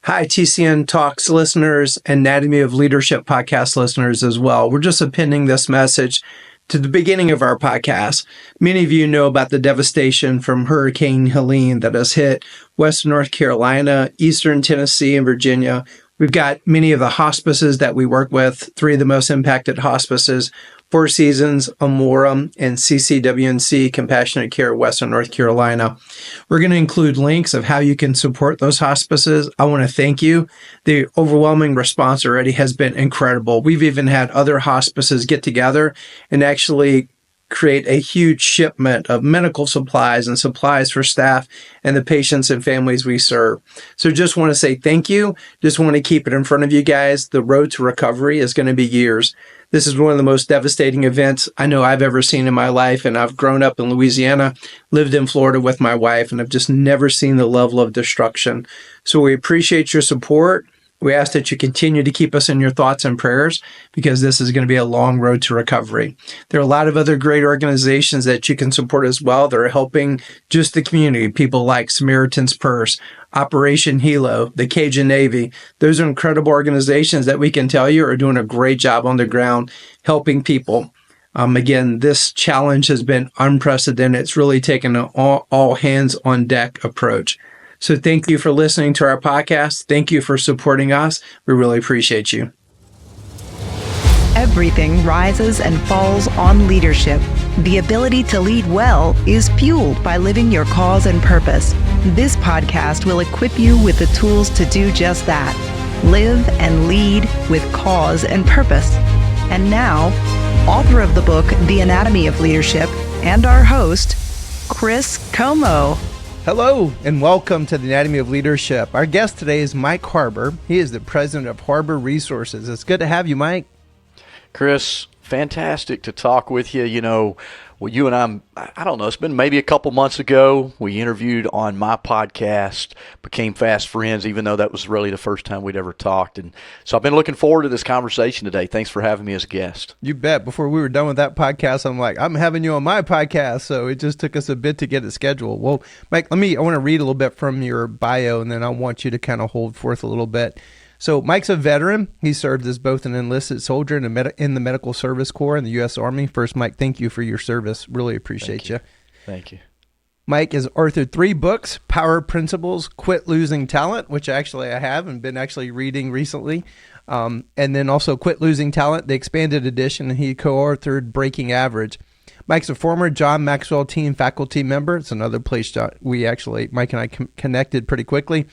Hi, TCN Talks listeners, Anatomy of Leadership podcast listeners as well. We're just appending this message to the beginning of our podcast. Many of you know about the devastation from Hurricane Helene that has hit Western North Carolina, Eastern Tennessee, and Virginia. We've got many of the hospices that we work with, three of the most impacted hospices, Four Seasons, Amorum, and CCWNC Compassionate Care Western North Carolina. We're going to include links of how you can support those hospices. I want to thank you. The overwhelming response already has been incredible. We've even had other hospices get together and actually create a huge shipment of medical supplies and supplies for staff and the patients and families we serve. So just want to say thank you. Just want to keep it in front of you guys. The road to recovery is going to be years. This is one of the most devastating events I know I've ever seen in my life, and I've grown up in Louisiana, lived in Florida with my wife, and I've just never seen the level of destruction. So we appreciate your support. We ask that you continue to keep us in your thoughts and prayers because this is going to be a long road to recovery. There are a lot of other great organizations that you can support as well that are helping just the community. People like Samaritan's Purse, Operation Hilo, the Cajun Navy. Those are incredible organizations that we can tell you are doing a great job on the ground helping people. Again, this challenge has been unprecedented. It's really taken an all hands on deck approach. So thank you for listening to our podcast. Thank you for supporting us. We really appreciate you. Everything rises and falls on leadership. The ability to lead well is fueled by living your cause and purpose. This podcast will equip you with the tools to do just that. Live and lead with cause and purpose. And now, author of the book, The Anatomy of Leadership, and our host, Chris Como. Hello and welcome to the Anatomy of Leadership. Our guest today is Mike Harbour. He is the president of Harbour Resources. It's good to have you, Mike. Chris, fantastic to talk with you. You know, well, you and I don't know, it's been maybe a couple months ago. We interviewed on my podcast, became fast friends, even though that was really the first time we'd ever talked. And so I've been looking forward to this conversation today. Thanks for having me as a guest. You bet. Before we were done with that podcast, I'm like, I'm having you on my podcast. So it just took us a bit to get it scheduled. Well, Mike, I want to read a little bit from your bio, and then I want you to kind of hold forth a little bit. So Mike's a veteran. He served as both an enlisted soldier and in the Medical Service Corps in the U.S. Army. First, Mike, thank you for your service. Really appreciate you. Thank you. Mike has authored 3 books, Power Principles, Quit Losing Talent, which actually I have and been actually reading recently, and then also Quit Losing Talent, the expanded edition, and he co-authored Breaking Average. Mike's a former John Maxwell team faculty member. It's another place Mike and I connected pretty quickly.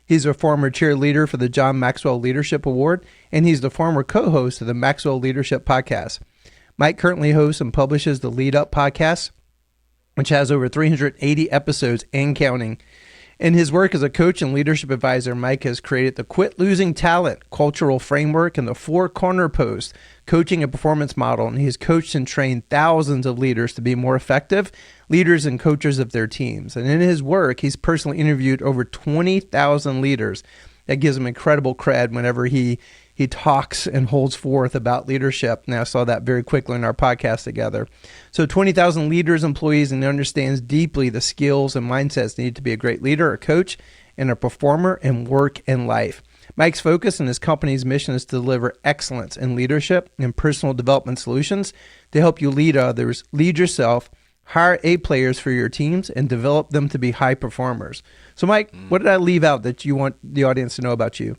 He's a former cheerleader for the John Maxwell Leadership Award, and he's the former co-host of the Maxwell Leadership Podcast. Mike currently hosts and publishes the Lead Up Podcast, which has over 380 episodes and counting. In his work as a coach and leadership advisor, Mike has created the Quit Losing Talent cultural framework and the 4 corner post coaching and performance model, and he has coached and trained thousands of leaders to be more effective leaders and coaches of their teams. And in his work, he's personally interviewed over 20,000 leaders. That gives him incredible cred whenever he talks and holds forth about leadership. And I saw that very quickly in our podcast together. So 20,000 leaders, employees, and understands deeply the skills and mindsets needed to be a great leader, a coach, and a performer in work and life. Mike's focus and his company's mission is to deliver excellence in leadership and personal development solutions to help you lead others, lead yourself, hire A players for your teams, and develop them to be high performers. So, Mike, what did I leave out that you want the audience to know about you?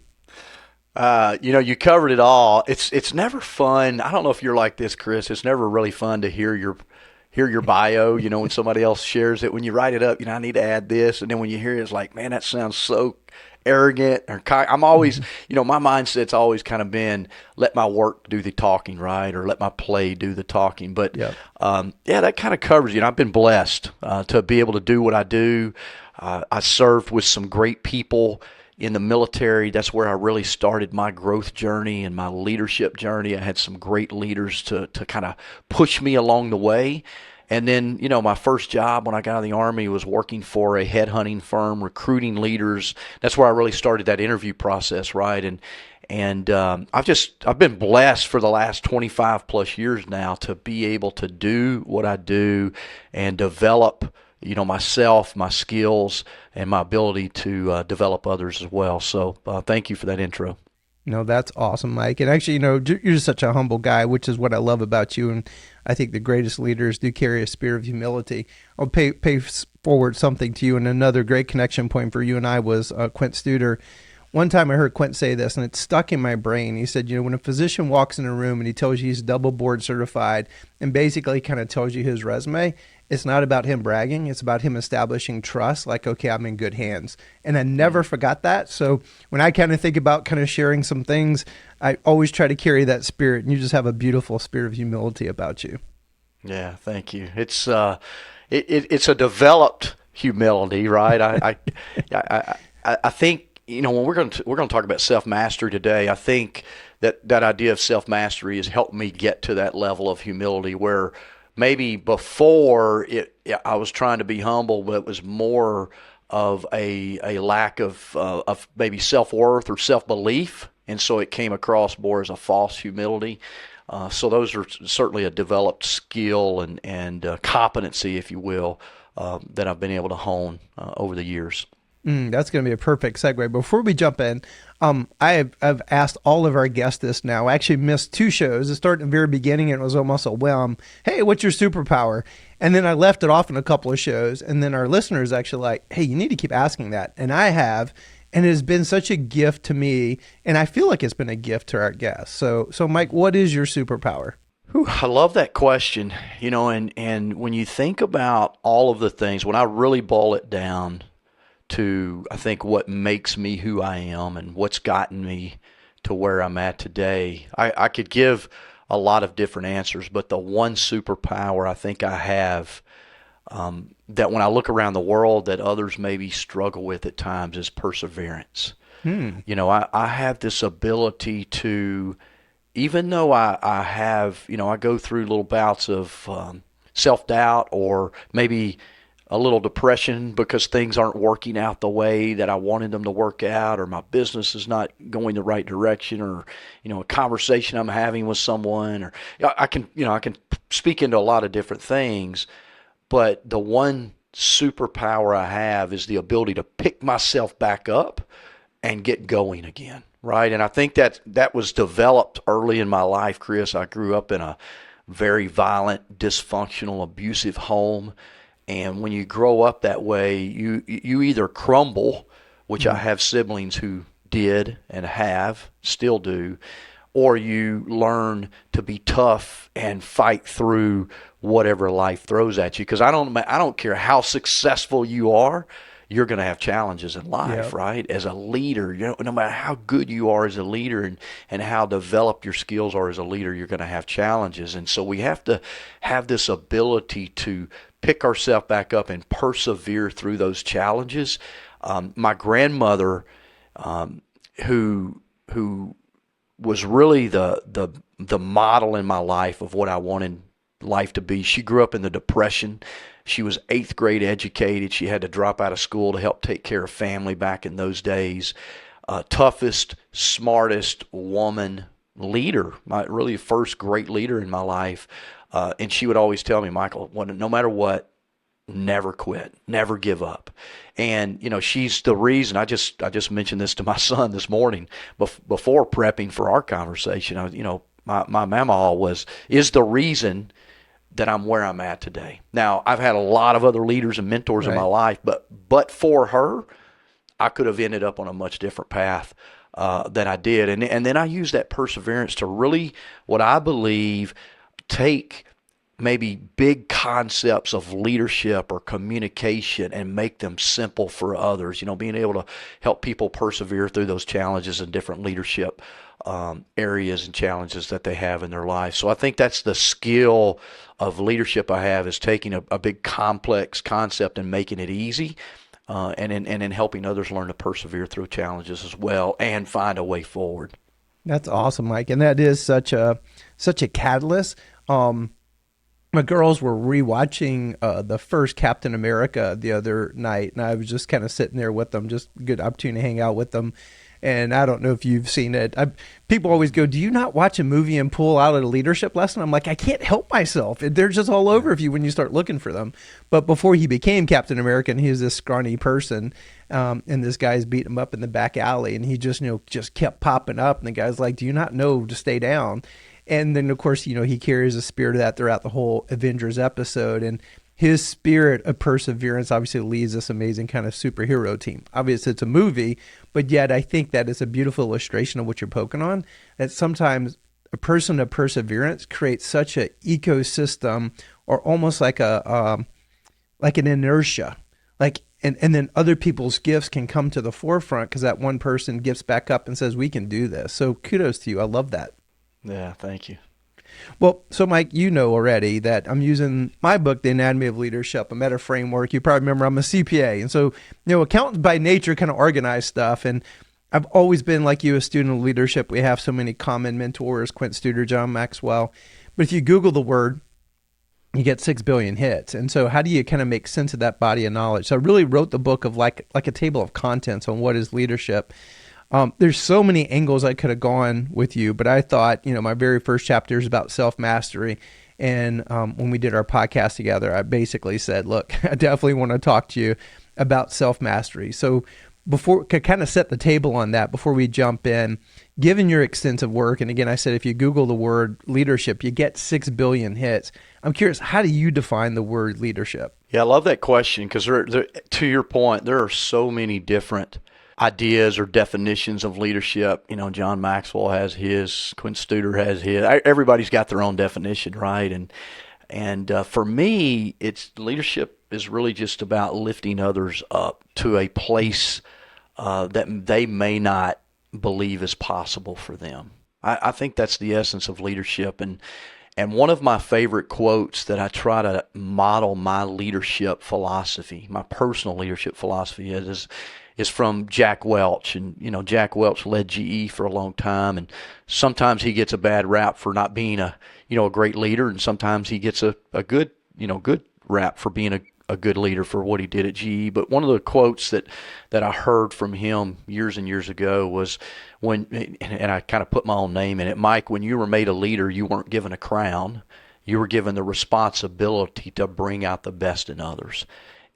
You covered it all. It's never fun. I don't know if you're like this, Chris. It's never really fun to hear your bio, when somebody else shares it. When you write it up, I need to add this. And then when you hear it, it's like, man, that sounds so arrogant or I'm always, my mindset's always kind of been let my work do the talking, right? Or let my play do the talking. But that kind of covers it. I've been blessed to be able to do what I do. I served with some great people in the military. That's where I really started my growth journey and my leadership journey. I had some great leaders to kind of push me along the way. And then, my first job when I got out of the Army was working for a headhunting firm, recruiting leaders. That's where I really started that interview process, right? And I've been blessed for the last 25 plus years now to be able to do what I do and develop myself, my skills, and my ability to develop others as well. So thank you for that intro. No, that's awesome, Mike. And actually, you're just such a humble guy, which is what I love about you. And I think the greatest leaders do carry a spirit of humility. I'll pay forward something to you. And another great connection point for you and I was Quint Studer. One time I heard Quint say this, and it stuck in my brain. He said, when a physician walks in a room and he tells you he's double board certified and basically kind of tells you his resume, it's not about him bragging. It's about him establishing trust, like, okay, I'm in good hands. And I never forgot that. So when I kind of think about kind of sharing some things, I always try to carry that spirit. And you just have a beautiful spirit of humility about you. Yeah, thank you. It's it's a developed humility, right? I think, when we're going to talk about self-mastery today, I think that idea of self-mastery has helped me get to that level of humility where maybe before I was trying to be humble, but it was more of a lack of maybe self-worth or self-belief, and so it came across more as a false humility. So those are certainly a developed skill and competency, if you will, that I've been able to hone over the years. That's going to be a perfect segue. Before we jump in, I've asked all of our guests this now. I actually missed 2 shows. It started in the very beginning, and it was almost a whim. Hey, what's your superpower? And then I left it off in a couple of shows, and then our listeners actually like, hey, you need to keep asking that. And I have, and it has been such a gift to me, and I feel like it's been a gift to our guests. So Mike, what is your superpower? I love that question. And when you think about all of the things, when I really boil it down to, I think, what makes me who I am and what's gotten me to where I'm at today, I could give a lot of different answers, but the one superpower I think I have, that when I look around the world that others maybe struggle with at times, is perseverance. I have this ability to, even though I have, I go through little bouts of self-doubt or maybe a little depression because things aren't working out the way that I wanted them to work out, or my business is not going the right direction, or a conversation I'm having with someone, or I can speak into a lot of different things, but the one superpower I have is the ability to pick myself back up and get going again, right? And I think that was developed early in my life, Chris. I grew up in a very violent, dysfunctional, abusive home. And when you grow up that way, you either crumble, which I have siblings who did and still do, or you learn to be tough and fight through whatever life throws at you. Because I don't care how successful you are, you're going to have challenges in life, right? As a leader, no matter how good you are as a leader and how developed your skills are as a leader, you're going to have challenges. And so we have to have this ability to pick ourselves back up and persevere through those challenges. My grandmother, who was really the model in my life of what I wanted life to be. She grew up in the Depression. She was 8th grade educated. She had to drop out of school to help take care of family back in those days. Toughest, smartest woman leader, my really first great leader in my life. And she would always tell me, Michael, no matter what, never quit, never give up. And she's the reason. I just mentioned this to my son this morning before prepping for our conversation. My mama is the reason that I'm where I'm at today. Now, I've had a lot of other leaders and mentors in my life, but for her, I could have ended up on a much different path than I did. And then I use that perseverance to really, what I believe, take maybe big concepts of leadership or communication and make them simple for others. Being able to help people persevere through those challenges and different leadership areas and challenges that they have in their life. So I think that's the skill of leadership I have, is taking a big complex concept and making it easy, and in helping others learn to persevere through challenges as well and find a way forward. That's awesome, Mike. And that is such a catalyst. My girls were rewatching the first Captain America the other night, and I was just kind of sitting there with them, just a good opportunity to hang out with them. And I don't know if you've seen it. People always go, do you not watch a movie and pull out a leadership lesson? I'm like, I can't help myself. They're just all over you when you start looking for them. But before he became Captain America, and he was this scrawny person, and this guy's beating him up in the back alley, and he just, just kept popping up. And the guy's like, do you not know to stay down? And then, of course, he carries a spirit of that throughout the whole Avengers episode. And his spirit of perseverance obviously leads this amazing kind of superhero team. Obviously, it's a movie, but yet I think that is a beautiful illustration of what you're poking on, that sometimes a person of perseverance creates such an ecosystem, or almost like an inertia. And then other people's gifts can come to the forefront because that one person gifts back up and says, we can do this. So kudos to you. I love that. Yeah, thank you. Well, so Mike, you know already that I'm using my book, The Anatomy of Leadership, a meta framework. You probably remember I'm a CPA. And so, accountants by nature kind of organize stuff. And I've always been, like you, a student of leadership. We have so many common mentors, Quint Studer, John Maxwell. But if you Google the word, you get 6 billion hits. And so how do you kind of make sense of that body of knowledge? So I really wrote the book of like a table of contents on what is leadership. There's so many angles I could have gone with you, but I thought, my very first chapter is about self-mastery. And when we did our podcast together, I basically said, look, I definitely want to talk to you about self-mastery. So before, to kind of set the table on that, before we jump in, given your extensive work, and again, I said, if you Google the word leadership, you get 6 billion hits. I'm curious, how do you define the word leadership? Yeah, I love that question because to your point, there are so many different ideas or definitions of leadership. John Maxwell has his, Quint Studer has his. Everybody's got their own definition, right? And for me, leadership is really just about lifting others up to a place that they may not believe is possible for them. I think that's the essence of leadership. And one of my favorite quotes that I try to model my leadership philosophy, my personal leadership philosophy is from Jack Welch. And, Jack Welch led GE for a long time. And sometimes he gets a bad rap for not being a great leader. And sometimes he gets a good rap for being a good leader for what he did at GE. But one of the quotes that I heard from him years and years ago was and I kind of put my own name in it, Mike, when you were made a leader, you weren't given a crown. You were given the responsibility to bring out the best in others.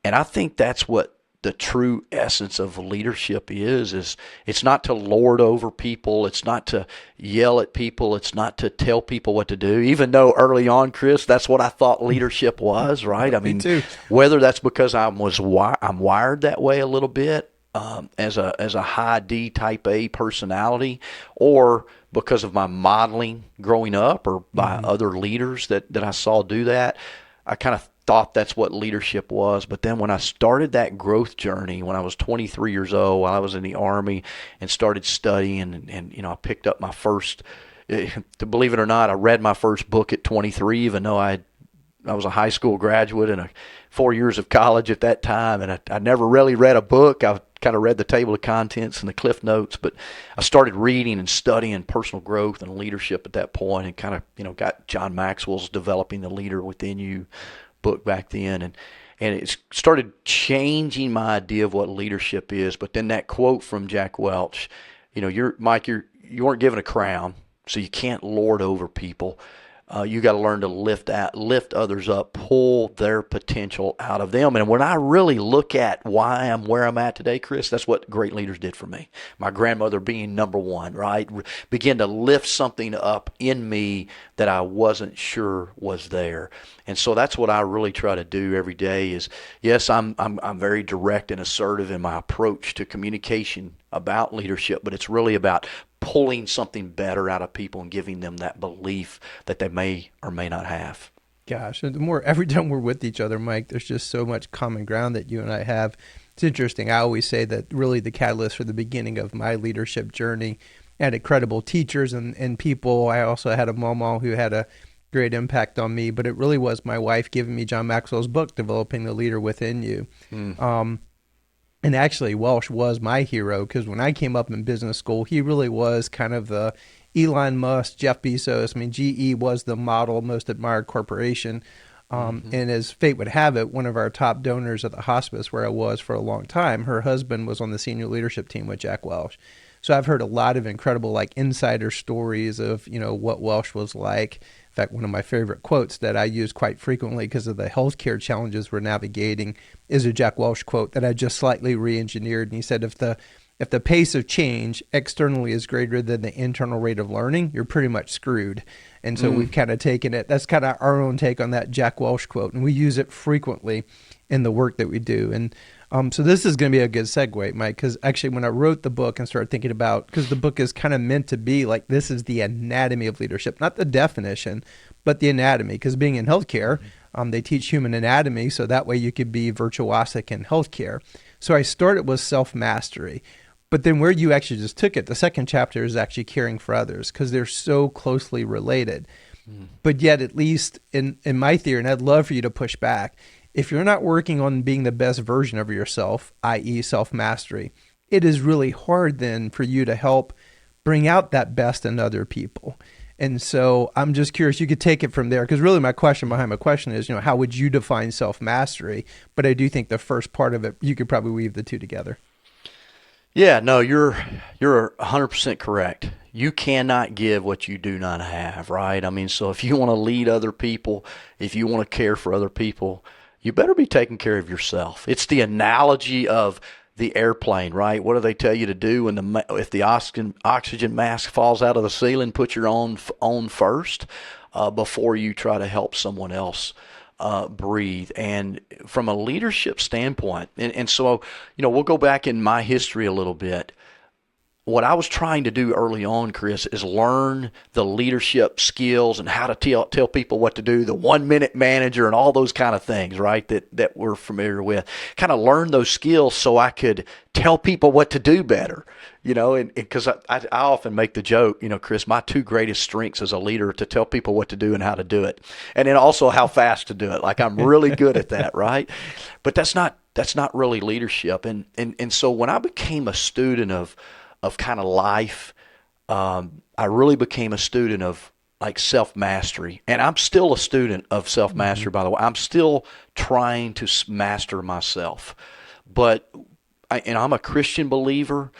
And I think that's what the true essence of leadership is it's not to lord over people. It's not to yell at people. It's not to tell people what to do, even though early on, Chris, that's what I thought leadership was, right? I mean, too. Whether that's because I'm wired that way a little bit, as a high D type A personality, or because of my modeling growing up or by other leaders that I saw do that, I kind of thought that's what leadership was. But then when I started that growth journey, when I was 23 years old, while I was in the Army, and started studying, and I picked up my first, to believe it or not, I read my first book at 23, even though I was a high school graduate and 4 years of college at that time, and I never really read a book. I kind of read the table of contents and the cliff notes, but I started reading and studying personal growth and leadership at that point, and kind of got John Maxwell's Developing the Leader Within You book back then, and it started changing my idea of what leadership is. But then that quote from Jack Welch, you weren't given a crown, so you can't lord over people. You got to learn to lift others up, pull their potential out of them. And when I really look at why I'm where I'm at today, Chris, that's what great leaders did for me. My grandmother being number one, right? Began to lift something up in me that I wasn't sure was there. And so that's what I really try to do every day is, yes, I'm very direct and assertive in my approach to communication about leadership, but it's really about pulling something better out of people and giving them that belief that they may or may not have. Gosh, every time we're with each other, Mike, there's just so much common ground that you and I have. It's interesting. I always say that really the catalyst for the beginning of my leadership journey, I had incredible teachers and people. I also had a mama who had a great impact on me, but it really was my wife giving me John Maxwell's book, Developing the Leader Within You. And actually, Welch was my hero because when I came up in business school, he really was kind of the Elon Musk, Jeff Bezos. I mean, GE was the model, most admired corporation. And as fate would have it, one of our top donors at the hospice where I was for a long time, her husband was on the senior leadership team with Jack Welch. So I've heard a lot of incredible like insider stories of, what Welch was like. In fact, one of my favorite quotes that I use quite frequently because of the healthcare challenges we're navigating is a Jack Welch quote that I just slightly re-engineered. And he said, if the pace of change externally is greater than the internal rate of learning, you're pretty much screwed. And so we've kind of taken it. That's kind of our own take on that Jack Welch quote. And we use it frequently in the work that we do. And so this is going to be a good segue, Mike, because actually when I wrote the book and started thinking about, because the book is kind of meant to be like, this is the anatomy of leadership, not the definition, but the anatomy. Because being in healthcare, they teach human anatomy, so that way you could be virtuosic in healthcare. So I started with self-mastery. But then where you actually just took it, the second chapter is actually caring for others because they're so closely related. But yet, at least in my theory, and I'd love for you to push back, if you're not working on being the best version of yourself, i.e. self-mastery, it is really hard then for you to help bring out that best in other people. And so I'm just curious, you could take it from there, because really my question behind my question is, how would you define self-mastery? But I do think the first part of it, you could probably weave the two together. Yeah, no, you're 100% correct. You cannot give what you do not have, right? I mean, so if you want to lead other people, if you want to care for other people, you better be taking care of yourself. It's the analogy of the airplane, right? What do they tell you to do if the oxygen mask falls out of the ceiling? Put your own on first before you try to help someone else breathe. And from a leadership standpoint, and so, we'll go back in my history a little bit. What I was trying to do early on, Chris, is learn the leadership skills and how to tell people what to do, the 1-minute manager and all those kind of things, right, that we're familiar with. Kind of learn those skills so I could tell people what to do better, and because I often make the joke, Chris, my two greatest strengths as a leader are to tell people what to do and how to do it. And then also how fast to do it. Like I'm really good at that, right? But that's not really leadership. And so when I became a student of kind of life, I really became a student of like self-mastery. And I'm still a student of self-mastery, by the way. I'm still trying to master myself. But I'm a Christian believer,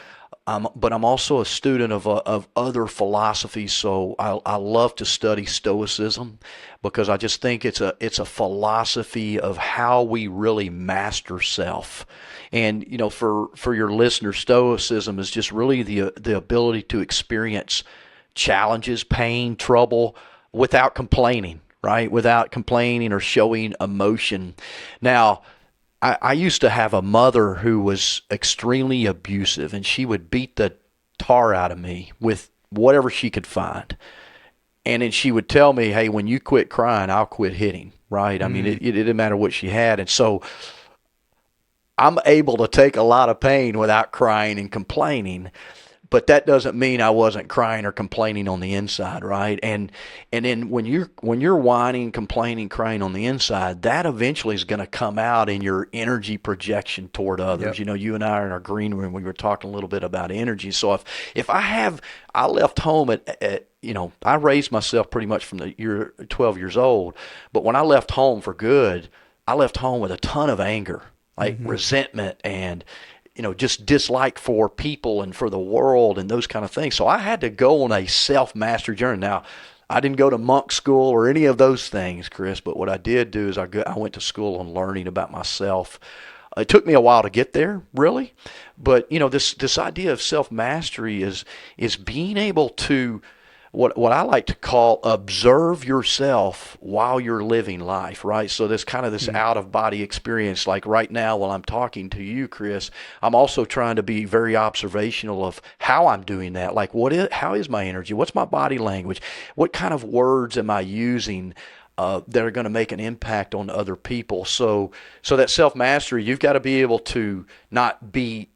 but I'm also a student of other philosophies. So I love to study Stoicism because I just think it's a philosophy of how we really master self. And for your listeners, Stoicism is just really the ability to experience challenges, pain, trouble without complaining, right? Without complaining or showing emotion. Now, I used to have a mother who was extremely abusive, and she would beat the tar out of me with whatever she could find. And then she would tell me, hey, when you quit crying, I'll quit hitting, right? I mean, it didn't matter what she had. And so I'm able to take a lot of pain without crying and complaining. But that doesn't mean I wasn't crying or complaining on the inside, right? And then when you're whining, complaining, crying on the inside, that eventually is going to come out in your energy projection toward others. Yep. You and I are in our green room. We were talking a little bit about energy. So if I left home at I raised myself pretty much from the year 12 years old. But when I left home for good, I left home with a ton of anger, like resentment and just dislike for people and for the world and those kind of things. So I had to go on a self-mastery journey. Now, I didn't go to monk school or any of those things, Chris, but what I did do is I went to school on learning about myself. It took me a while to get there, really. But, this idea of self-mastery is being able to what I like to call observe yourself while you're living life, right? So this kind of this out-of-body experience, like right now while I'm talking to you, Chris, I'm also trying to be very observational of how I'm doing that. Like how is my energy? What's my body language? What kind of words am I using that are going to make an impact on other people? So that self-mastery, you've got to be able to not be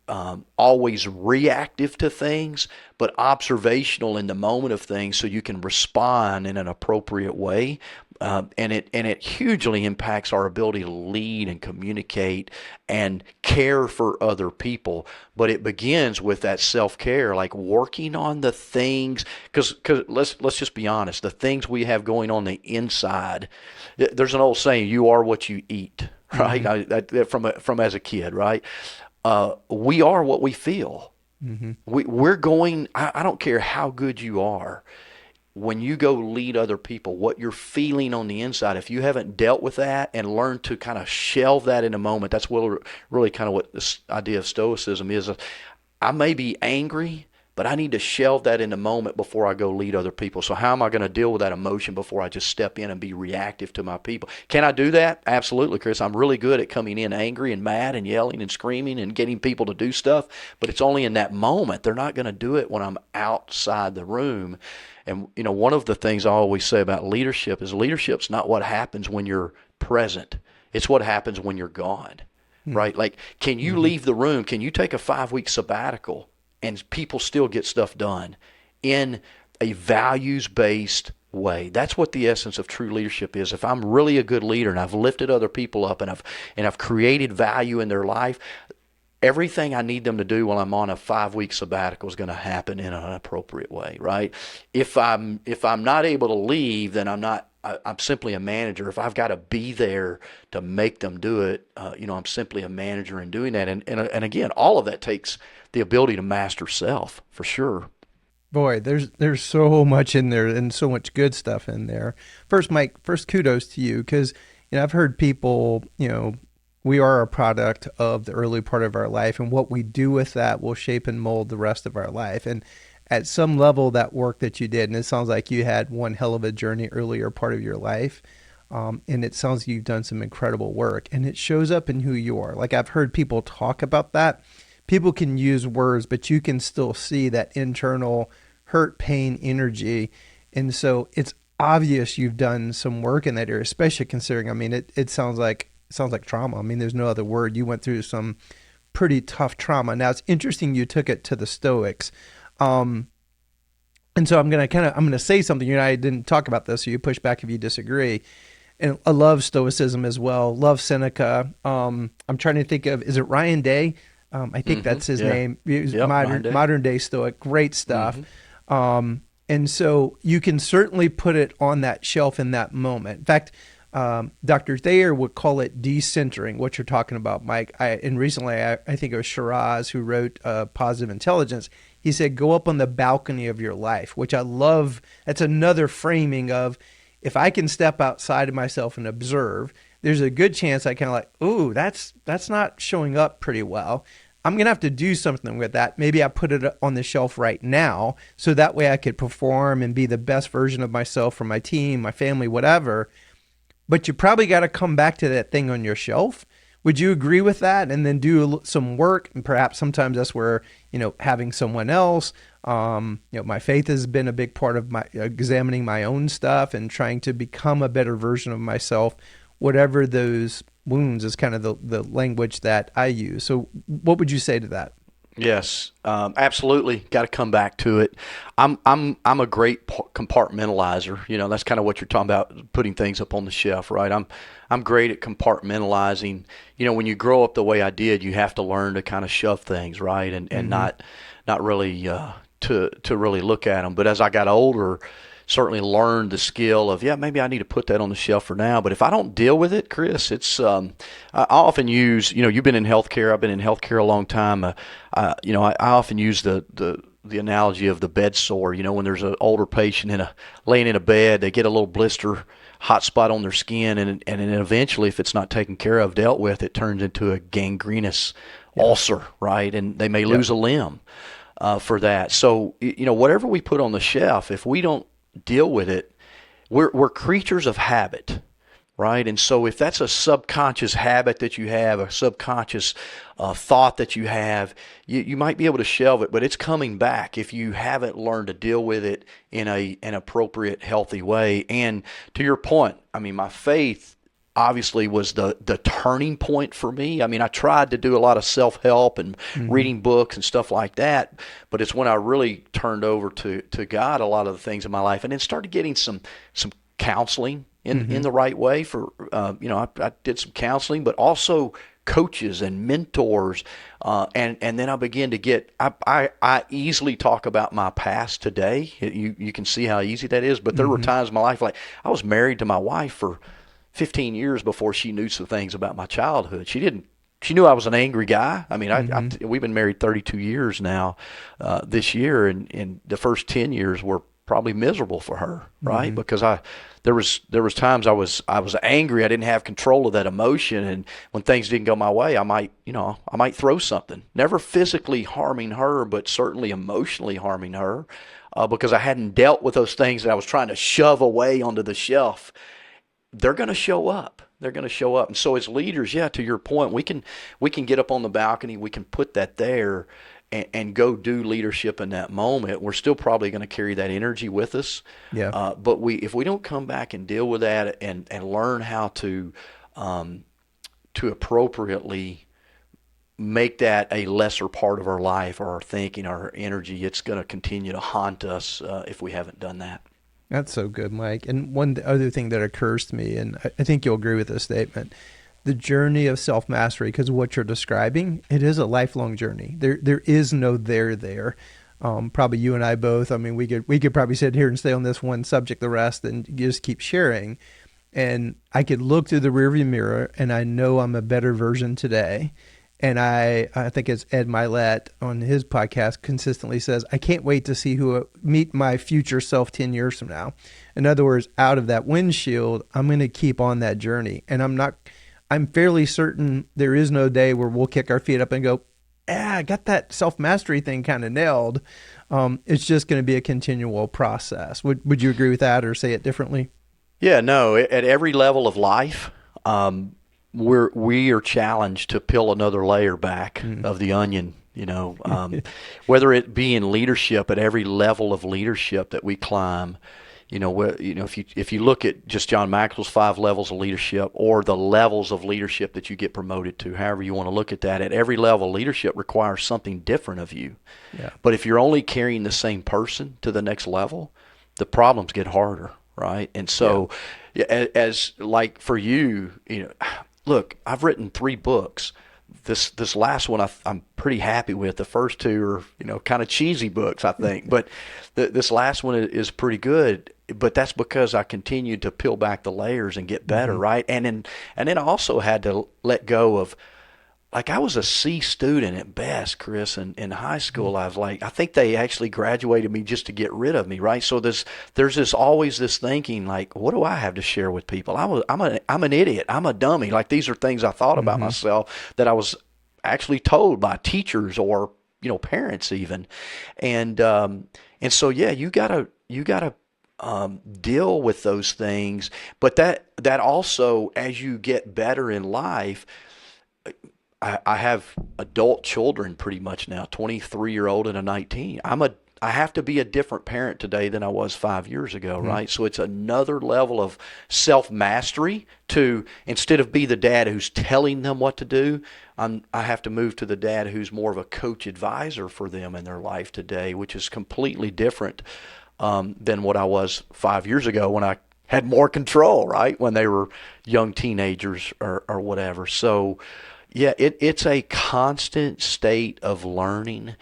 always reactive to things, but observational in the moment of things so you can respond in an appropriate way. And it hugely impacts our ability to lead and communicate and care for other people. But it begins with that self-care, like working on the things, because let's just be honest, the things we have going on the inside. There's an old saying, "You are what you eat," right? From as a kid, right? We are what we feel. We're going, I don't care how good you are. When you go lead other people, what you're feeling on the inside, if you haven't dealt with that and learned to kind of shelve that in a moment, that's really kind of what this idea of stoicism is. I may be angry, but I need to shelve that in a moment before I go lead other people. So how am I going to deal with that emotion before I just step in and be reactive to my people? Can I do that? Absolutely, Chris. I'm really good at coming in angry and mad and yelling and screaming and getting people to do stuff, but it's only in that moment. They're not going to do it when I'm outside the room. And, one of the things I always say about leadership is leadership's not what happens when you're present. It's what happens when you're gone, right? Like, can you leave the room? Can you take a 5-week sabbatical and people still get stuff done in a values-based way? That's what the essence of true leadership is. If I'm really a good leader and I've lifted other people up and I've created value in their life, everything I need them to do while I'm on a 5-week sabbatical is going to happen in an appropriate way, right? If I'm not able to leave, then I'm simply a manager. If I've got to be there to make them do it, I'm simply a manager in doing that. And again, all of that takes the ability to master self, for sure. Boy, there's so much in there and so much good stuff in there. First, Mike, kudos to you, because I've heard people, we are a product of the early part of our life, and what we do with that will shape and mold the rest of our life. And at some level, that work that you did, and it sounds like you had one hell of a journey earlier part of your life, and it sounds like you've done some incredible work, and it shows up in who you are. Like, I've heard people talk about that. People can use words, but you can still see that internal hurt, pain, energy. And so it's obvious you've done some work in that area, especially considering, it sounds like trauma. There's no other word. You went through some pretty tough trauma. Now, it's interesting you took it to the Stoics. And so I'm going to say something. I didn't talk about this, so you push back if you disagree. And I love Stoicism as well. Love Seneca. I'm trying to think of, is it Ryan Day? I think that's his name. He's modern day Stoic. Great stuff. And so you can certainly put it on that shelf in that moment. In fact, Dr. Thayer would call it decentering, what you're talking about, Mike. Recently, I think it was Shiraz who wrote Positive Intelligence. He said, go up on the balcony of your life, which I love. That's another framing of, if I can step outside of myself and observe, there's a good chance I kind of like, ooh, that's not showing up pretty well. I'm going to have to do something with that. Maybe I put it on the shelf right now, so that way I could perform and be the best version of myself for my team, my family, whatever. But you probably got to come back to that thing on your shelf. Would you agree with that? And then do some work, and perhaps sometimes that's where, having someone else, my faith has been a big part of my examining my own stuff and trying to become a better version of myself, whatever those wounds is kind of the language that I use. So what would you say to that? Yes, absolutely. Got to come back to it. I'm a great compartmentalizer. That's kind of what you're talking about, putting things up on the shelf, right? I'm great at compartmentalizing. When you grow up the way I did, you have to learn to kind of shove things, right, and not really to really look at them. But as I got older, certainly learned the skill of, maybe I need to put that on the shelf for now. But if I don't deal with it, Chris, it's I often use, you've been in healthcare, I've been in healthcare a long time. I often use the analogy of the bed sore. When there's an older patient laying in a bed, they get a little blister, hot spot on their skin, and then eventually, if it's not taken care of, dealt with, it turns into a gangrenous ulcer, right? And they may lose a limb for that. So, whatever we put on the shelf, if we don't deal with it, we're creatures of habit, right? And so if that's a subconscious habit that you have, a subconscious thought that you have, you might be able to shelve it, but it's coming back if you haven't learned to deal with it in an appropriate, healthy way. And to your point, my faith obviously was the turning point for me. I tried to do a lot of self-help and reading books and stuff like that, but it's when I really turned over to God a lot of the things in my life, and then started getting some counseling in the right way. For I did some counseling, but also coaches and mentors, and then I began to get. I easily talk about my past today. You can see how easy that is, but there were times in my life, like I was married to my wife for 15 years before she knew some things about my childhood. She didn't she knew I was an angry guy. I mean, we've been married 32 years now, this year, and the first 10 years were probably miserable for her, right? Because there was times I was angry. I didn't have control of that emotion, and when things didn't go my way, I might throw something. Never physically harming her, but certainly emotionally harming her, because I hadn't dealt with those things that I was trying to shove away onto the shelf. They're going to show up. They're going to show up. And so as leaders, yeah, to your point, we can get up on the balcony, we can put that there and go do leadership in that moment. We're still probably going to carry that energy with us. Yeah. But if we don't come back and deal with that and learn how to appropriately make that a lesser part of our life or our thinking, our energy, it's going to continue to haunt us if we haven't done that. That's so good, Mike. And one other thing that occurs to me, and I think you'll agree with this statement, the journey of self-mastery, because of what you're describing, it is a lifelong journey. There is no there. Probably you and I both, I mean, we could probably sit here and stay on this one subject the rest and just keep sharing. And I could look through the rearview mirror and I know I'm a better version today. And I think it's Ed Milet on his podcast consistently says, I can't wait to meet my future self 10 years from now. In other words, out of that windshield, I'm going to keep on that journey. And I'm fairly certain there is no day where we'll kick our feet up and go, I got that self-mastery thing kind of nailed. It's just going to be a continual process. Would you agree with that or say it differently? Yeah, no, at every level of life, we are challenged to peel another layer back of the onion, whether it be in leadership, at every level of leadership that we climb. If you look at just John Maxwell's 5 levels of leadership, or the levels of leadership that you get promoted to, however you want to look at that, at every level, leadership requires something different of you. Yeah. But if you're only carrying the same person to the next level, the problems get harder, right? And so, as like for you, look, I've written 3 books. This last one I'm pretty happy with. The first 2 are kind of cheesy books, I think, but this last one is pretty good. But that's because I continued to peel back the layers and get better, right? And then I also had to let go of, like, I was a C student at best, Chris, in high school. I was like, I think they actually graduated me just to get rid of me, right? So there's always this thinking, like, what do I have to share with people? I'm an idiot. I'm a dummy. Like, these are things I thought about myself that I was actually told by teachers or parents even, and so yeah, you gotta deal with those things. But that also, as you get better in life. I have adult children pretty much now, 23-year-old and a 19. I have to be a different parent today than I was 5 years ago, right? So it's another level of self-mastery to, instead of be the dad who's telling them what to do, I have to move to the dad who's more of a coach advisor for them in their life today, which is completely different than what I was 5 years ago when I had more control, right? When they were young teenagers or whatever. So yeah, it's a constant state of learning,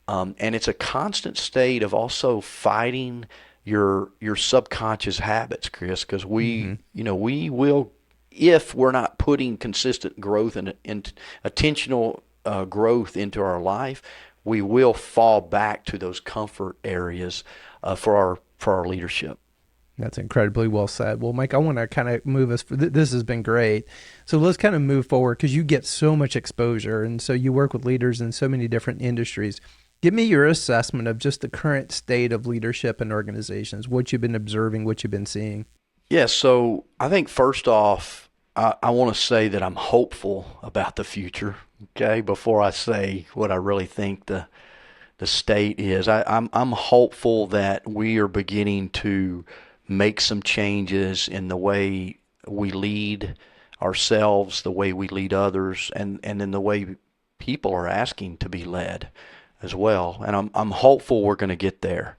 and it's a constant state of also fighting your subconscious habits, Chris, because we will, if we're not putting consistent growth and intentional growth into our life, we will fall back to those comfort areas for our leadership. That's incredibly well said. Well, Mike, I want to kind of move us. This has been great. So let's kind of move forward because you get so much exposure. And so you work with leaders in so many different industries. Give me your assessment of just the current state of leadership in organizations, what you've been observing, what you've been seeing. Yeah, so I think first off, I want to say that I'm hopeful about the future, okay, before I say what I really think the state is. I'm hopeful that we are beginning to make some changes in the way we lead ourselves, the way we lead others, and in the way people are asking to be led as well. And I'm hopeful we're going to get there.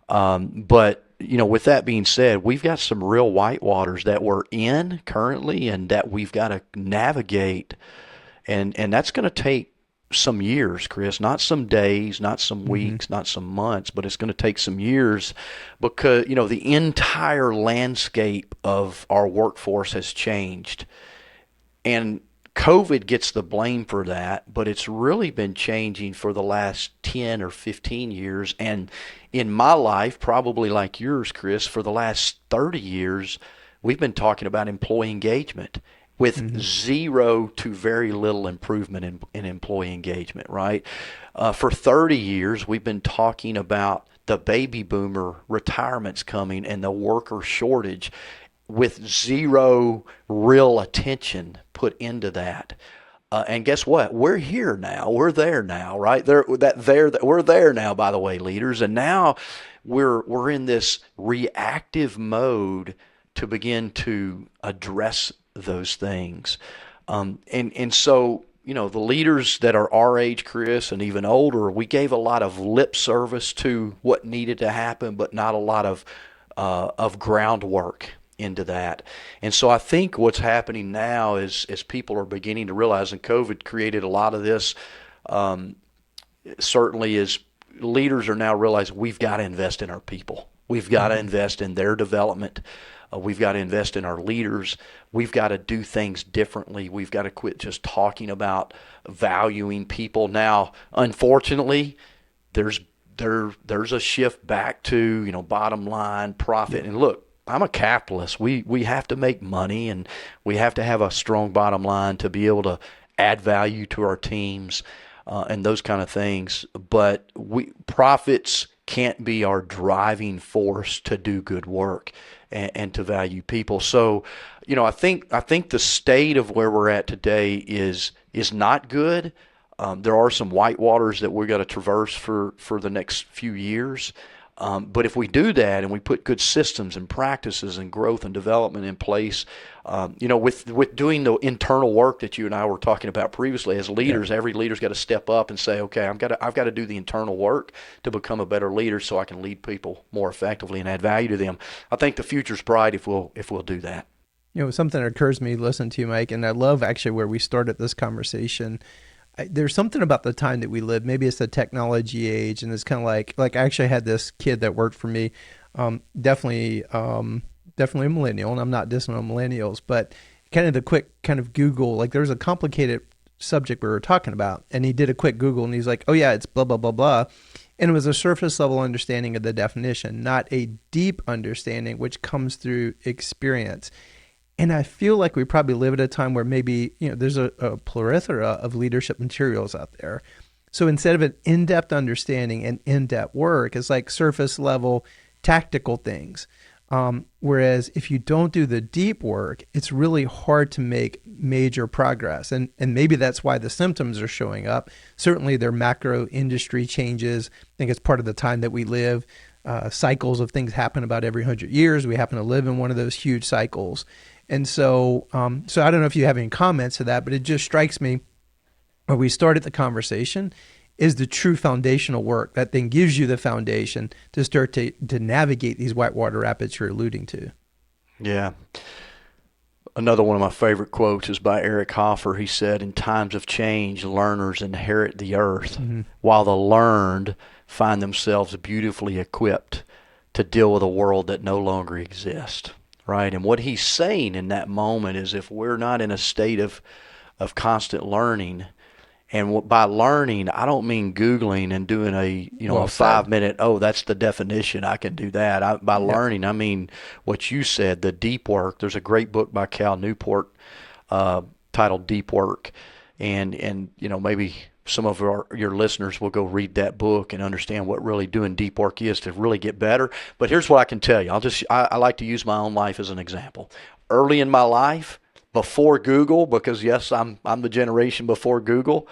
But with that being said, we've got some real whitewaters that we're in currently and that we've got to navigate. And that's going to take some years, Chris, not some days, not some weeks, not some months, but it's going to take some years because, the entire landscape of our workforce has changed. And COVID gets the blame for that, but it's really been changing for the last 10 or 15 years. And in my life, probably like yours, Chris, for the last 30 years, we've been talking about employee engagement with zero to very little improvement in employee engagement, right? For 30 years, we've been talking about the baby boomer retirements coming and the worker shortage with zero real attention put into that. And guess what? We're here now. We're there now, right? We're there now, by the way, leaders. And now we're in this reactive mode to begin to address those things. And so, the leaders that are our age, Chris, and even older, we gave a lot of lip service to what needed to happen, but not a lot of groundwork into that. And so I think what's happening now is people are beginning to realize, and COVID created a lot of this, certainly is leaders are now realizing we've got to invest in our people. We've got to invest in their development. We've got to invest in our leaders. We've got to do things differently. We've got to quit just talking about valuing people. Now, unfortunately, there's a shift back to, bottom line profit. And look, I'm a capitalist. We have to make money, and we have to have a strong bottom line to be able to add value to our teams and those kind of things. But profits can't be our driving force to do good work and to value people. So, I think the state of where we're at today is not good. There are some white waters that we've got to traverse for the next few years. But if we do that and we put good systems and practices and growth and development in place, with doing the internal work that you and I were talking about previously, as leaders, every leader's got to step up and say, okay, I've got to do the internal work to become a better leader so I can lead people more effectively and add value to them. I think the future's bright if we'll do that. Something that occurs to me listening to you, Mike, and I love actually where we started this conversation. There's something about the time that we live. Maybe it's the technology age, and it's kind of like I actually had this kid that worked for me, definitely a millennial, and I'm not dissing on millennials, but kind of the quick kind of Google, like there was a complicated subject we were talking about, and he did a quick Google, and he's like, oh yeah, it's blah, blah, blah, blah. And it was a surface level understanding of the definition, not a deep understanding, which comes through experience. And I feel like we probably live at a time where maybe, there's a plethora of leadership materials out there. So instead of an in-depth understanding and in-depth work, it's like surface level tactical things. Whereas if you don't do the deep work, it's really hard to make major progress. And maybe that's why the symptoms are showing up. Certainly their macro industry changes. I think it's part of the time that we live. Cycles of things happen about every 100 years. We happen to live in one of those huge cycles. And so I don't know if you have any comments to that, but it just strikes me where we started the conversation is the true foundational work that then gives you the foundation to start to navigate these whitewater rapids you're alluding to. Yeah. Another one of my favorite quotes is by Eric Hoffer. He said, in times of change, learners inherit the earth, while the learned find themselves beautifully equipped to deal with a world that no longer exists. Right. And what he's saying in that moment is if we're not in a state of constant learning, and by learning, I don't mean Googling and doing a 5-minute, that's the definition, I can do that. By learning, I mean what you said, the deep work. There's a great book by Cal Newport titled Deep Work. And maybe some of your listeners will go read that book and understand what really doing deep work is to really get better. But here's what I can tell you. I like to use my own life as an example. Early in my life, before Google, because yes, I'm the generation before Google,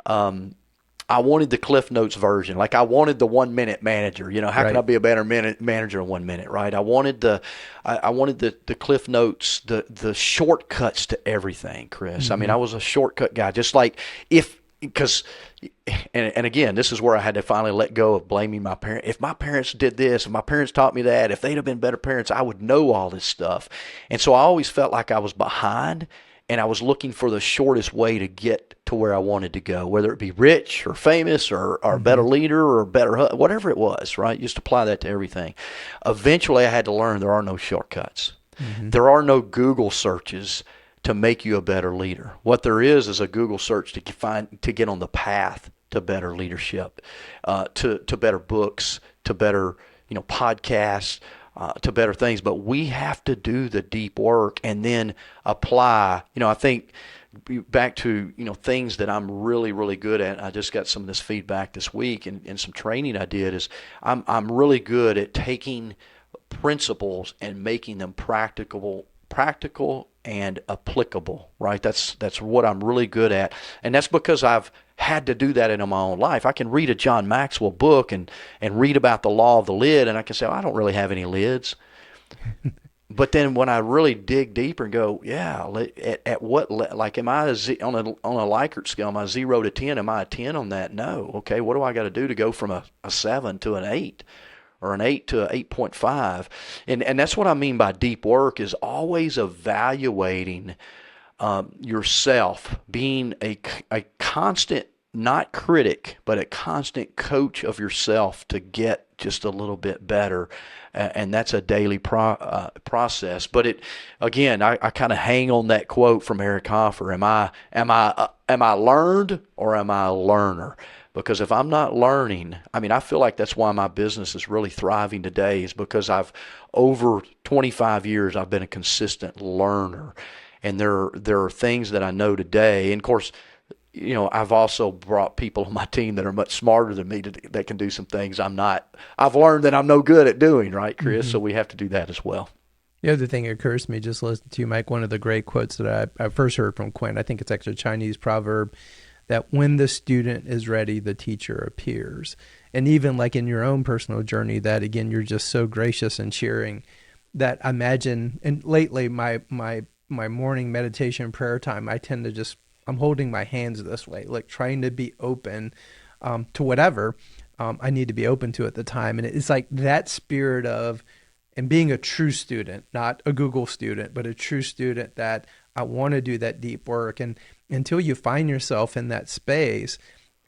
I wanted the Cliff Notes version. Like I wanted the 1 minute manager. How can I be a better manager in 1 minute, right? I wanted the Cliff Notes, the shortcuts to everything, Chris. I mean, I was a shortcut guy. Just like because again, this is where I had to finally let go of blaming my parents. If my parents did this, if my parents taught me that, if they'd have been better parents, I would know all this stuff. And so I always felt like I was behind, and I was looking for the shortest way to get to where I wanted to go, whether it be rich or famous or a better leader or better, whatever it was, right? Just apply that to everything. Eventually, I had to learn there are no shortcuts. There are no Google searches to make you a better leader. What there is a Google search to get on the path to better leadership, to better books, to better podcasts, to better things. But we have to do the deep work and then apply. I think back to things that I'm really, really good at. I just got some of this feedback this week and some training I did is I'm really good at taking principles and making them practical and applicable, right? That's what I'm really good at. And that's because I've had to do that in my own life. I can read a John Maxwell book and read about the law of the lid, and I can say, I don't really have any lids. But then when I really dig deeper and go, at what, like, am I on a Likert scale, am I 0 to 10? Am I a 10 on that? No. Okay, what do I got to do to go from a 7 to an 8? Or an 8 to an 8.5. And that's what I mean by deep work, is always evaluating yourself, being a constant, not critic, but a constant coach of yourself to get just a little bit better. And that's a daily process. But I kind of hang on that quote from Eric Hoffer. Am I learned or am I a learner? Because if I'm not learning, I feel like that's why my business is really thriving today, is because over 25 years, I've been a consistent learner. And there are things that I know today. And of course, I've also brought people on my team that are much smarter than me that can do some things I've learned that I'm no good at doing, right, Chris? Mm-hmm. So we have to do that as well. The other thing that occurs to me, just listening to you, Mike, one of the great quotes that I first heard from Quinn, I think it's actually a Chinese proverb, that when the student is ready, the teacher appears. And even like in your own personal journey, that again, you're just so gracious in sharing that. I imagine, and lately my morning meditation prayer time, I tend to I'm holding my hands this way, like trying to be open to whatever I need to be open to at the time. And it's like that spirit of, and being a true student, not a Google student, but a true student, that I want to do that deep work. And until you find yourself in that space,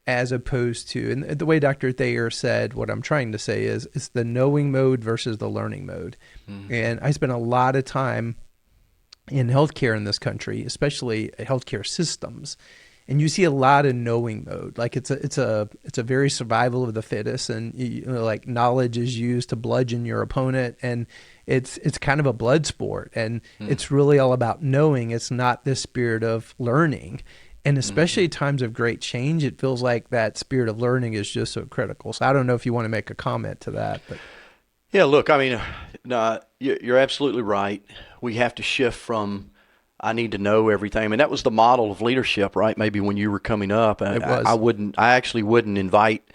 as opposed to, and the way Dr. Thayer said, what I'm trying to say is, it's the knowing mode versus the learning mode. Mm-hmm. And I spent a lot of time in healthcare in this country, especially healthcare systems. And you see a lot of knowing mode. Like it's a very survival of the fittest, and like knowledge is used to bludgeon your opponent, and it's kind of a blood sport, and it's really all about knowing. It's not this spirit of learning. And especially times of great change, it feels like that spirit of learning is just so critical. So I don't know if you want to make a comment to that, but yeah, look, no, you're absolutely right. We have to shift from I need to know everything. That was the model of leadership, right? Maybe when you were coming up, I actually wouldn't invite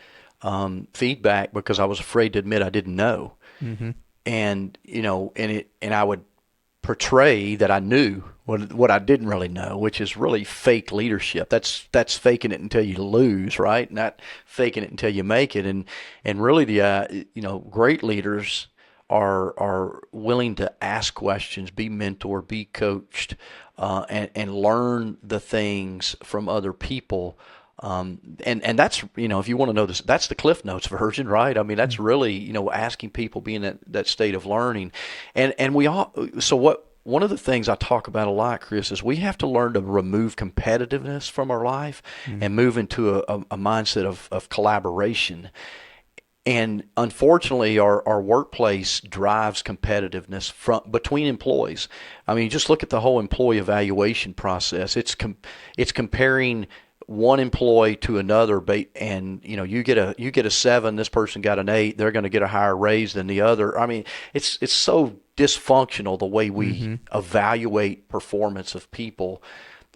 feedback because I was afraid to admit I didn't know. Mm-hmm. And I would portray that I knew what I didn't really know, which is really fake leadership. That's faking it until you lose, right? Not faking it until you make it. And really the great leaders are willing to ask questions, be mentored, be coached, and learn the things from other people. And that's, if you want to know this, that's the Cliff Notes version, right? That's really, asking people, being in that state of learning. And one of the things I talk about a lot, Chris, is we have to learn to remove competitiveness from our life and move into a mindset of collaboration. And unfortunately, our workplace drives competitiveness between employees. Just look at the whole employee evaluation process. It's comparing one employee to another, and you get a 7, this person got an 8, they're going to get a higher raise than the other. It's so dysfunctional the way we evaluate performance of people.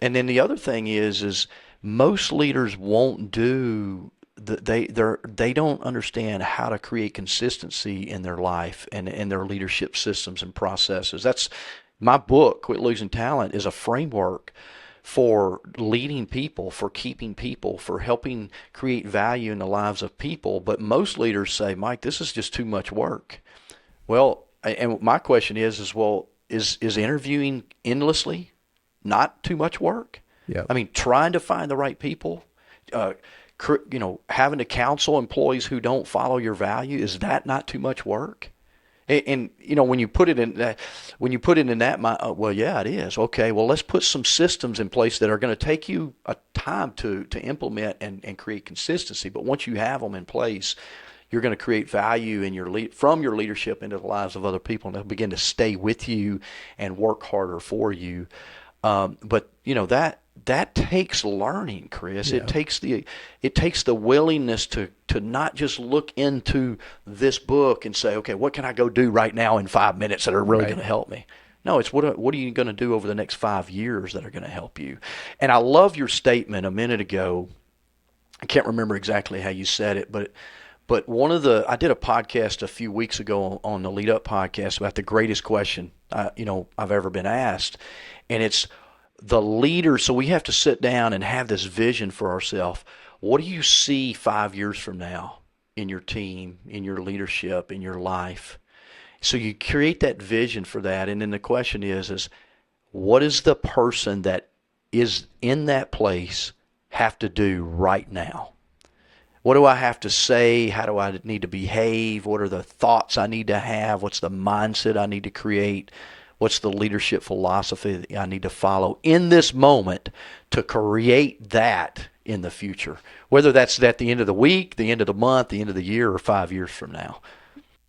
And then the other thing is most leaders won't do. They don't understand how to create consistency in their life and in their leadership systems and processes. That's my book, Quit Losing Talent, is a framework for leading people, for keeping people, for helping create value in the lives of people. But most leaders say, Mike, this is just too much work. Well, and my question is interviewing endlessly not too much work? Yeah. Trying to find the right people, having to counsel employees who don't follow your value, is that not too much work? And when you put it in that, well, yeah, it is. Okay, well, let's put some systems in place that are going to take you a time to implement and create consistency. But once you have them in place, you're going to create value in from your leadership into the lives of other people, and they'll begin to stay with you and work harder for you. But that takes learning, Chris. Yeah. It takes the willingness to not just look into this book and say, okay, what can I go do right now in 5 minutes that are really going to help me? No, it's what are you going to do over the next 5 years that are going to help you? And I love your statement a minute ago. I can't remember exactly how you said it, but I did a podcast a few weeks ago on the Lead Up podcast about the greatest question I've ever been asked, and it's the leader. So we have to sit down and have this vision for ourselves. What do you see 5 years from now in your team, in your leadership, in your life? So you create that vision for that, and then the question is what is the person that is in that place have to do right now? What do I have to say? How do I need to behave? What are the thoughts I need to have? What's the mindset I need to create? What's the leadership philosophy that I need to follow in this moment to create that in the future? Whether that's at the end of the week, the end of the month, the end of the year, or 5 years from now.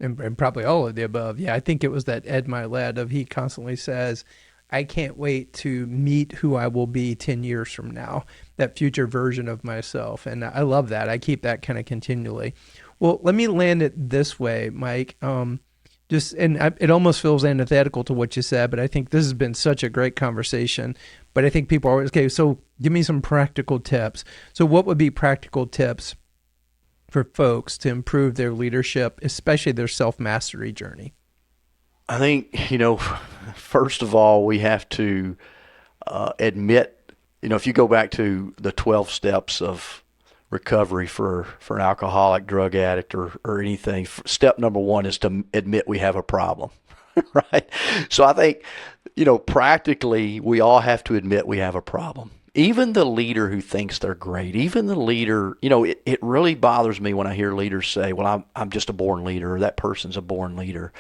And probably all of the above. Yeah, I think it was that Ed Milet he constantly says, I can't wait to meet who I will be 10 years from now, that future version of myself. And I love that. I keep that kind of continually. Well, let me land it this way, Mike. It almost feels antithetical to what you said, but I think this has been such a great conversation. But I think people are, okay, so give me some practical tips. So what would be practical tips for folks to improve their leadership, especially their self-mastery journey? I think, first of all, we have to admit, if you go back to the 12 steps of recovery for an alcoholic, drug addict, or anything, step number one is to admit we have a problem, right? So I think, practically, we all have to admit we have a problem. Even the leader who thinks they're great, even the leader, it really bothers me when I hear leaders say, well, I'm just a born leader, or that person's a born leader,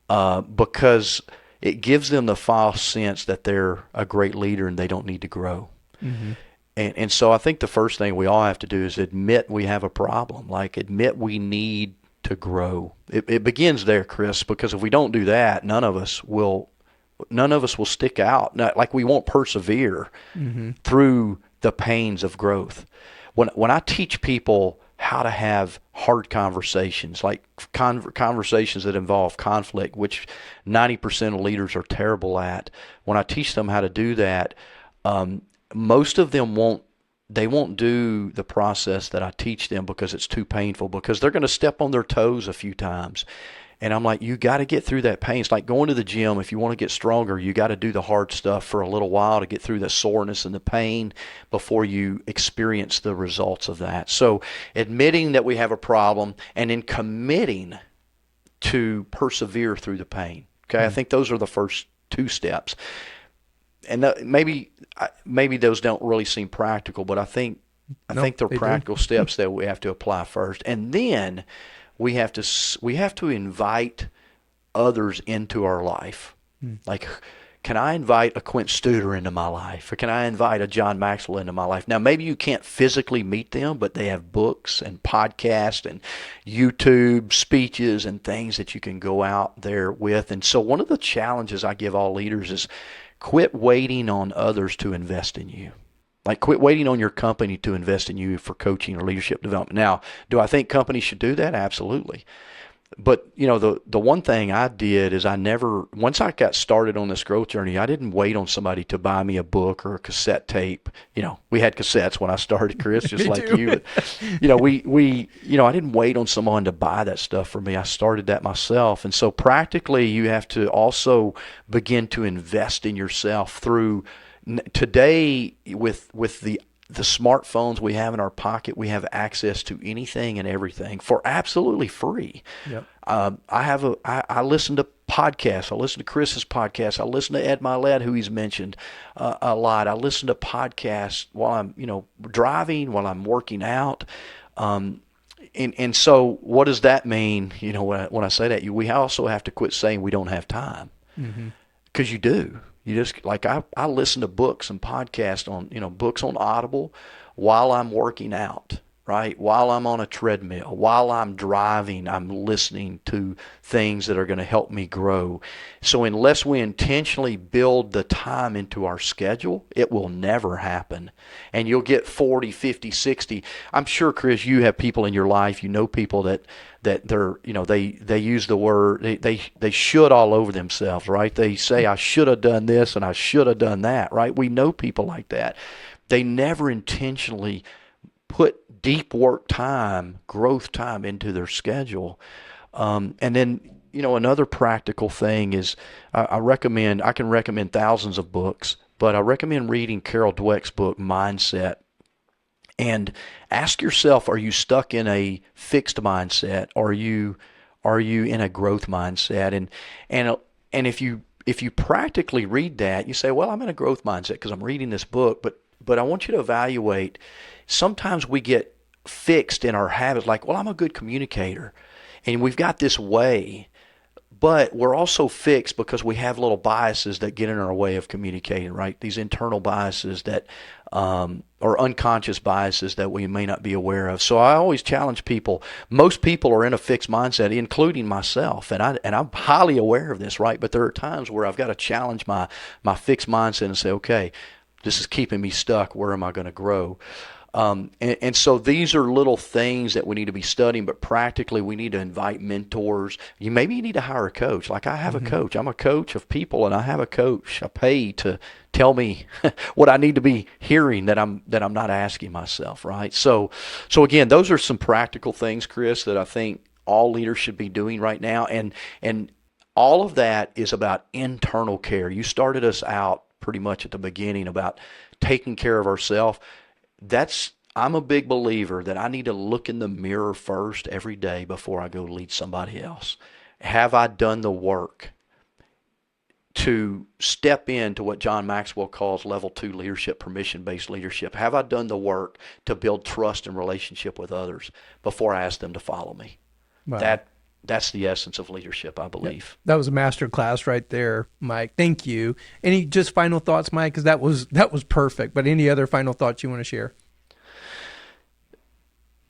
because it gives them the false sense that they're a great leader and they don't need to grow. Mm-hmm. And so I think the first thing we all have to do is admit we have a problem, admit we need to grow. It begins there, Chris, because if we don't do that, none of us will stick out. We won't persevere through the pains of growth. When I teach people how to have hard conversations, conversations that involve conflict, which 90% of leaders are terrible at, when I teach them how to do that, most of them won't do the process that I teach them because it's too painful, because they're going to step on their toes a few times. And I'm like, you got to get through that pain. It's like going to the gym. If you want to get stronger, you got to do the hard stuff for a little while to get through the soreness and the pain before you experience the results of that. So admitting that we have a problem and then committing to persevere through the pain. Okay, I think those are the first two steps. And maybe those don't really seem practical, but I think they're practical steps that we have to apply first. And then we have to invite others into our life. Can I invite a Quint Studer into my life? Or can I invite a John Maxwell into my life? Now, maybe you can't physically meet them, but they have books and podcasts and YouTube speeches and things that you can go out there with. And so one of the challenges I give all leaders is quit waiting on others to invest in you. Quit waiting on your company to invest in you for coaching or leadership development. Now, do I think companies should do that? Absolutely. But, the one thing I did is once I got started on this growth journey, I didn't wait on somebody to buy me a book or a cassette tape. We had cassettes when I started, Chris, just like you. I didn't wait on someone to buy that stuff for me. I started that myself. And so practically you have to also begin to invest in yourself through today with the smartphones we have in our pocket. We have access to anything and everything for absolutely free. Yep. I listen to podcasts. I listen to Chris's podcast. I listen to Ed Milet, who he's mentioned a lot. I listen to podcasts while I'm driving, while I'm working out. And so what does that mean? You know, when I say that, we also have to quit saying we don't have time, because you do. You just, like, I listen to books and podcasts on, books on Audible while I'm working out, right? While I'm on a treadmill, while I'm driving, I'm listening to things that are going to help me grow. So unless we intentionally build the time into our schedule, it will never happen. And you'll get 40, 50, 60. I'm sure, Chris, you have people in your life, people that they're, they use the word, they should all over themselves, right? They say, I should have done this and I should have done that, right? We know people like that. They never intentionally put deep work time, growth time into their schedule. And then, another practical thing is I can recommend thousands of books, but I recommend reading Carol Dweck's book, Mindset. And ask yourself, are you stuck in a fixed mindset? Or are you in a growth mindset? And if you practically read that, you say, well, I'm in a growth mindset because I'm reading this book, but I want you to evaluate. Sometimes we get fixed in our habits, like, well, I'm a good communicator, and we've got this way, but we're also fixed because we have little biases that get in our way of communicating, right? These internal biases that, or unconscious biases that we may not be aware of. So I always challenge people. Most people are in a fixed mindset, including myself, and I'm highly aware of this, right? But there are times where I've got to challenge my fixed mindset and say, okay, this is keeping me stuck. Where am I going to grow? And so these are little things that we need to be studying, but practically we need to invite mentors. Maybe you need to hire a coach. Like I have a coach. I'm a coach of people, and I have a coach. I pay to tell me what I need to be hearing that I'm not asking myself, right? So again, those are some practical things, Chris, that I think all leaders should be doing right now. And all of that is about internal care. You started us out pretty much at the beginning about taking care of ourselves. I'm a big believer that I need to look in the mirror first every day before I go lead somebody else. Have I done the work to step into what John Maxwell calls level 2 leadership, permission-based leadership? Have I done the work to build trust and relationship with others before I ask them to follow me? Wow. That's the essence of leadership, I believe. Yep. That was a master class right there, Mike. Thank you. Any just final thoughts, Mike? Because that was perfect. But any other final thoughts you want to share?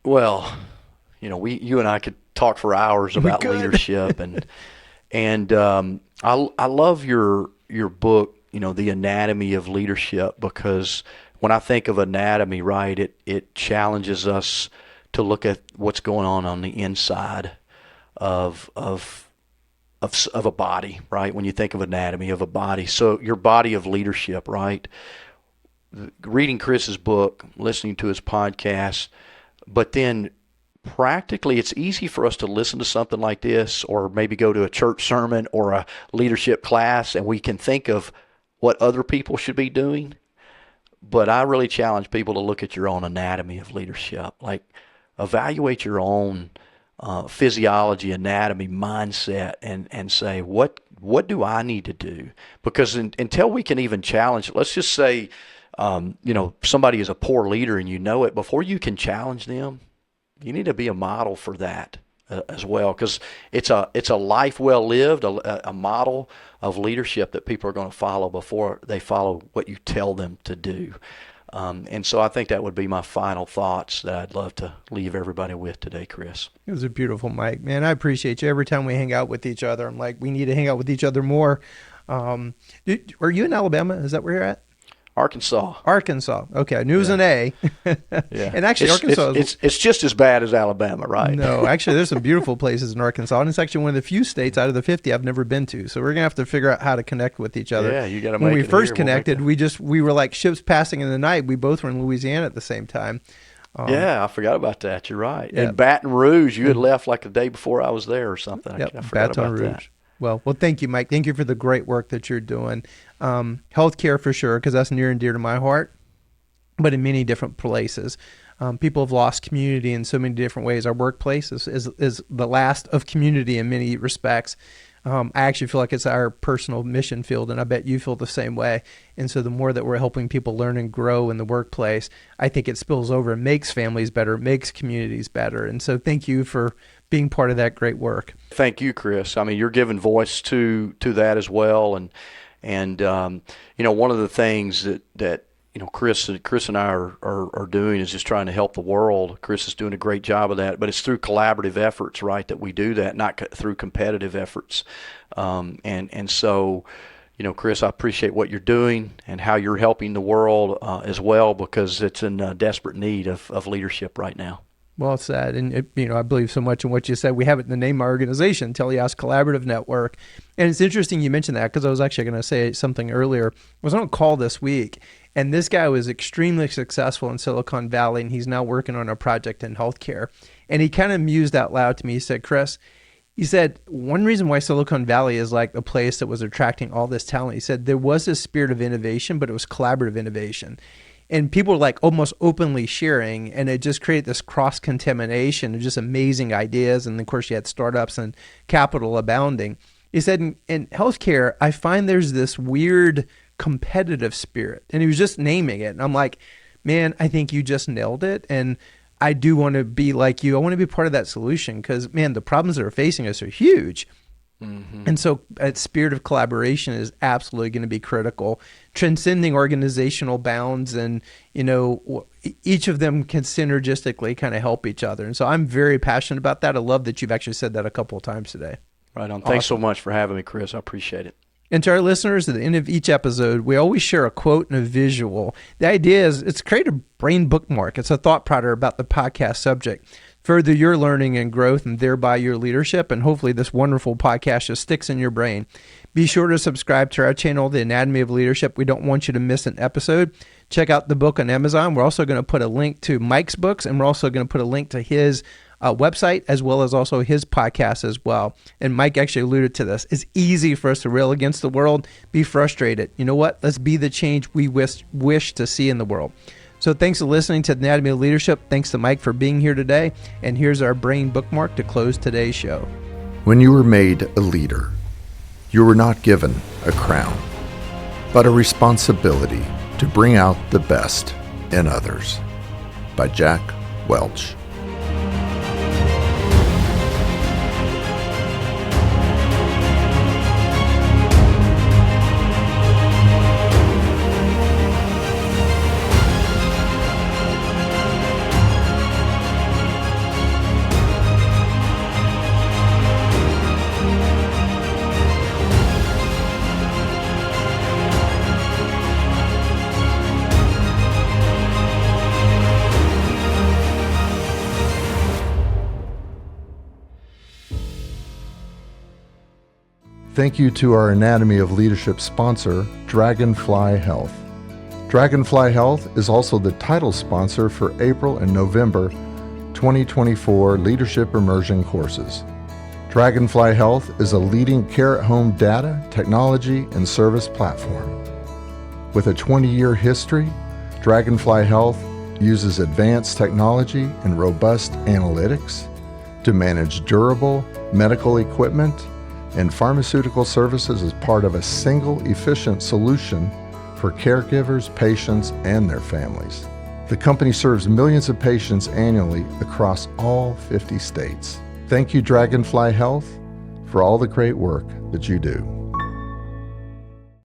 Well, you and I could talk for hours about leadership, and I love your book, The Anatomy of Leadership, because when I think of anatomy, right, it challenges us to look at what's going on the inside of a body, right? When you think of anatomy of a body, so your body of leadership, right? Reading Chris's book, listening to his podcast, but then practically, it's easy for us to listen to something like this, or maybe go to a church sermon or a leadership class, and we can think of what other people should be doing. But I really challenge people to look at your own anatomy of leadership, like evaluate your own physiology, anatomy, mindset, and say, what do I need to do? Because until we can even challenge, let's just say, somebody is a poor leader and you know it, before you can challenge them, you need to be a model for that as well, because it's a life well lived, a model of leadership that people are going to follow before they follow what you tell them to do. And so I think that would be my final thoughts that I'd love to leave everybody with today, Chris. It was a beautiful, Mike. Man, I appreciate you. Every time we hang out with each other, I'm like, we need to hang out with each other more. Are you in Alabama? Is that where you're at? Arkansas. Okay, I knew it was an A. Yeah. And actually, Arkansas it's just as bad as Alabama, right? No, actually, there's some beautiful places in Arkansas, and it's actually one of the few states out of the 50 I've never been to. So we're gonna have to figure out how to connect with each other. Yeah, you got to. When we first connected, we were like ships passing in the night. We both were in Louisiana at the same time. Yeah, I forgot about that. You're right. Yeah. In Baton Rouge, you had left like the day before I was there or something. Yep, I forgot Baton about Rouge. that. Well, thank you, Mike. Thank you for the great work that you're doing. Healthcare for sure, because that's near and dear to my heart, but in many different places. People have lost community in so many different ways. Our workplace is the last of community in many respects. I actually feel like it's our personal mission field, and I bet you feel the same way. And so the more that we're helping people learn and grow in the workplace, I think it spills over and makes families better, makes communities better. And so thank you for being part of that great work. Thank you, Chris. I mean, you're giving voice to that as well. And one of the things that Chris and I are doing is just trying to help the world. Chris is doing a great job of that, but it's through collaborative efforts, right, that we do that, not through competitive efforts. So, Chris, I appreciate what you're doing and how you're helping the world as well, because it's in desperate need of leadership right now. Well said. And, I believe so much in what you said. We have it in the name of our organization, Teleos Collaborative Network. And it's interesting you mentioned that, because I was actually going to say something earlier. I was on a call this week, and this guy was extremely successful in Silicon Valley, and he's now working on a project in healthcare. And he kind of mused out loud to me. He said, Chris, he said, one reason why Silicon Valley is like the place that was attracting all this talent, he said there was this spirit of innovation, but it was collaborative innovation. And people were like almost openly sharing, and it just created this cross-contamination of just amazing ideas. And of course, you had startups and capital abounding. He said, in healthcare, I find there's this weird competitive spirit. And he was just naming it. And I'm like, man, I think you just nailed it. And I do want to be like you. I want to be part of that solution, because, man, the problems that are facing us are huge. Mm-hmm. And so that spirit of collaboration is absolutely going to be critical, transcending organizational bounds, and, each of them can synergistically kind of help each other. And so I'm very passionate about that. I love that you've actually said that a couple of times today. Right on. Thanks so much for having me, Chris. I appreciate it. And to our listeners, at the end of each episode, we always share a quote and a visual. The idea is it's create a brain bookmark. It's a thought plotter about the podcast subject. Further your learning and growth, and thereby your leadership, and hopefully this wonderful podcast just sticks in your brain. Be sure to subscribe to our channel, The Anatomy of Leadership. We don't want you to miss an episode. Check out the book on Amazon. We're also going to put a link to Mike's books, and we're also going to put a link to his website, as well as also his podcast as well. And Mike actually alluded to this. It's easy for us to rail against the world, be frustrated. You know what? Let's be the change we wish to see in the world. So thanks for listening to the Anatomy of Leadership. Thanks to Mike for being here today. And here's our brain bookmark to close today's show. When you were made a leader, you were not given a crown, but a responsibility to bring out the best in others. By Jack Welch. Thank you to our Anatomy of Leadership sponsor, Dragonfly Health. Dragonfly Health is also the title sponsor for April and November 2024 Leadership Immersion courses. Dragonfly Health is a leading care-at-home data, technology, and service platform. With a 20-year history, Dragonfly Health uses advanced technology and robust analytics to manage durable medical equipment and pharmaceutical services as part of a single efficient solution for caregivers, patients, and their families. The company serves millions of patients annually across all 50 states. Thank you, Dragonfly Health, for all the great work that you do.